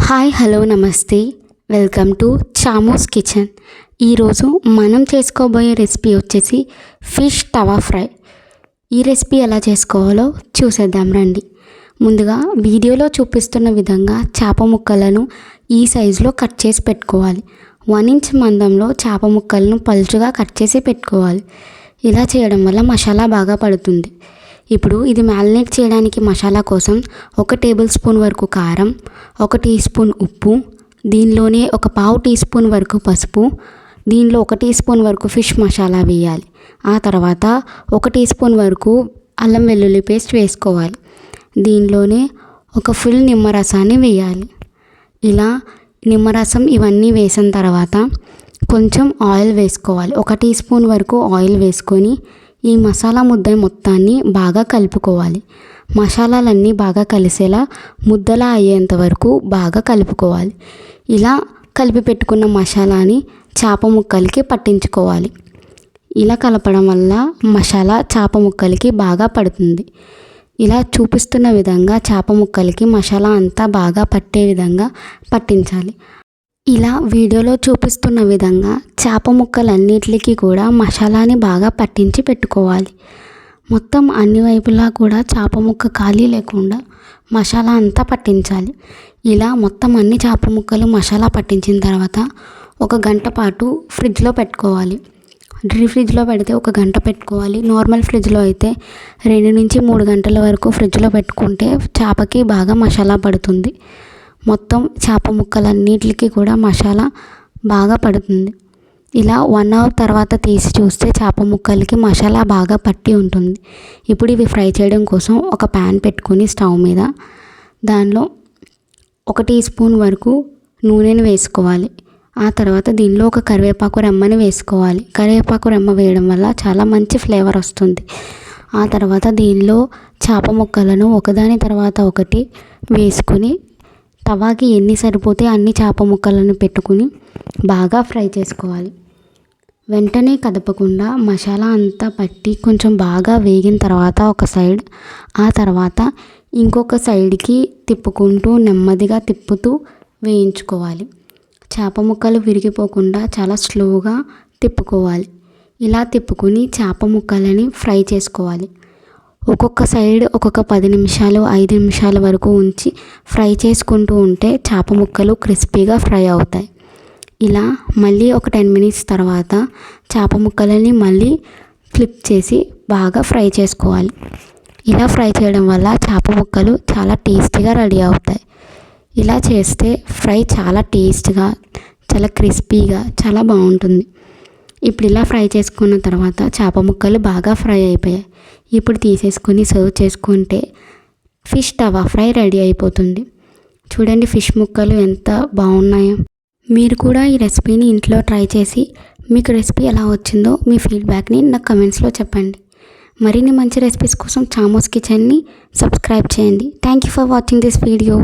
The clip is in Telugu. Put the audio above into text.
హాయ్ హలో నమస్తే, వెల్కమ్ టు చామోస్ కిచెన్. ఈరోజు మనం చేసుకోబోయే రెసిపీ వచ్చేసి ఫిష్ తవా ఫ్రై. ఈ రెసిపీ ఎలా చేసుకోవాలో చూసేద్దాం రండి. ముందుగా వీడియోలో చూపిస్తున్న విధంగా చేప ముక్కలను ఈ సైజులో కట్ చేసి పెట్టుకోవాలి. 1 ఇంచ్ మందంలో చేప ముక్కలను పలుచుగా కట్ చేసి పెట్టుకోవాలి. ఇలా చేయడం వల్ల మసాలా బాగా పడుతుంది. ఇప్పుడు ఇది మ్యారినేట్ చేయడానికి మసాలా కోసం 1 టేబుల్ స్పూన్ వరకు కారం, 1 టీ స్పూన్ ఉప్పు, దీనిలోనే 1/2 టీ స్పూన్ వరకు పసుపు, దీనిలో 1 టీ స్పూన్ వరకు ఫిష్ మసాలా వేయాలి. ఆ తర్వాత 1 టీ స్పూన్ వరకు అల్లం వెల్లుల్లి పేస్ట్ వేసుకోవాలి. దీనిలోనే ఒక ఫుల్ నిమ్మరసాన్ని వేయాలి. ఇలా నిమ్మరసం ఇవన్నీ వేసిన తర్వాత కొంచెం ఆయిల్ వేసుకోవాలి. 1 టీ స్పూన్ వరకు ఆయిల్ వేసుకొని ఈ మసాలా ముద్ద మొత్తాన్ని బాగా కలుపుకోవాలి. మసాలాలన్నీ బాగా కలిసేలా ముద్దలా అయ్యేంత వరకు బాగా కలుపుకోవాలి. ఇలా కలిపి పెట్టుకున్న మసాలాని చేప ముక్కలకి పట్టించుకోవాలి. ఇలా కలపడం వల్ల మసాలా చేప ముక్కలకి బాగా పడుతుంది. ఇలా చూపిస్తున్న విధంగా చేప ముక్కలకి మసాలా అంతా బాగా పట్టే విధంగా పట్టించాలి. ఇలా వీడియోలో చూపిస్తున్న విధంగా చేప ముక్కలన్నిటికీ కూడా మసాలాని బాగా పట్టించి పెట్టుకోవాలి. మొత్తం అన్ని వైపులా కూడా చేప ముక్క ఖాళీ లేకుండా మసాలా అంతా పట్టించాలి. ఇలా మొత్తం అన్ని చేప ముక్కలు మసాలా పట్టించిన తర్వాత 1 గంట పాటు ఫ్రిడ్జ్లో పెట్టుకోవాలి. డీప్ ఫ్రిడ్జ్లో పెడితే 1 గంట పెట్టుకోవాలి. నార్మల్ ఫ్రిడ్జ్లో అయితే 2 నుంచి 3 గంటల వరకు ఫ్రిడ్జ్లో పెట్టుకుంటే చేపకి బాగా మసాలా పడుతుంది. మొత్తం చేప ముక్కలన్నిటికీ కూడా మసాలా బాగా పడుతుంది. ఇలా 1 అవర్ తర్వాత తీసి చూస్తే చేప ముక్కలకి మసాలా బాగా పట్టి ఉంటుంది. ఇప్పుడు ఇవి ఫ్రై చేయడం కోసం ఒక ప్యాన్ పెట్టుకొని స్టవ్ మీద దానిలో 1 టీ స్పూన్ వరకు నూనెని వేసుకోవాలి. ఆ తర్వాత దీనిలో ఒక కరివేపాకు రెమ్మని వేసుకోవాలి. కరివేపాకు రెమ్మ వేయడం వల్ల చాలా మంచి ఫ్లేవర్ వస్తుంది. ఆ తర్వాత దీనిలో చేప ముక్కలను ఒకదాని తర్వాత ఒకటి వేసుకొని తవాకి ఎన్ని సరిపోతే అన్ని చేప ముక్కలను పెట్టుకుని బాగా ఫ్రై చేసుకోవాలి. వెంటనే కదపకుండా మసాలా అంతా పట్టి కొంచెం బాగా వేగిన తర్వాత ఒక సైడ్, ఆ తర్వాత ఇంకొక సైడ్కి తిప్పుకుంటూ నెమ్మదిగా తిప్పుతూ వేయించుకోవాలి. చేప ముక్కలు విరిగిపోకుండా చాలా స్లోగా తిప్పుకోవాలి. ఇలా తిప్పుకుని చేప ముక్కలని ఫ్రై చేసుకోవాలి. ఒక్కొక్క సైడ్ ఒక్కొక్క 10 నిమిషాలు 5 నిమిషాల వరకు ఉంచి ఫ్రై చేసుకుంటూ ఉంటే చేప ముక్కలు క్రిస్పీగా ఫ్రై అవుతాయి. ఇలా మళ్ళీ ఒక 10 మినిట్స్ తర్వాత చేప ముక్కలని మళ్ళీ ఫ్లిప్ చేసి బాగా ఫ్రై చేసుకోవాలి. ఇలా ఫ్రై చేయడం వల్ల చేప ముక్కలు చాలా టేస్టీగా రెడీ అవుతాయి. ఇలా చేస్తే ఫ్రై చాలా టేస్ట్గా, చాలా క్రిస్పీగా చాలా బాగుంటుంది. ఇప్పుడు ఇలా ఫ్రై చేసుకున్న తర్వాత చేప ముక్కలు బాగా ఫ్రై అయిపోయాయి. ఇప్పుడు తీసేసుకొని సర్వ్ చేసుకుంటే ఫిష్ తవా ఫ్రై రెడీ అయిపోతుంది. చూడండి ఫిష్ ముక్కలు ఎంత బాగున్నాయో. మీరు కూడా ఈ రెసిపీని ఇంట్లో ట్రై చేసి మీకు రెసిపీ ఎలా వచ్చిందో మీ ఫీడ్బ్యాక్ని నాకు కమెంట్స్లో చెప్పండి. మరిన్ని మంచి రెసిపీస్ కోసం చామోస్ కిచెన్ని సబ్స్క్రైబ్ చేయండి. Thank you for watching this video.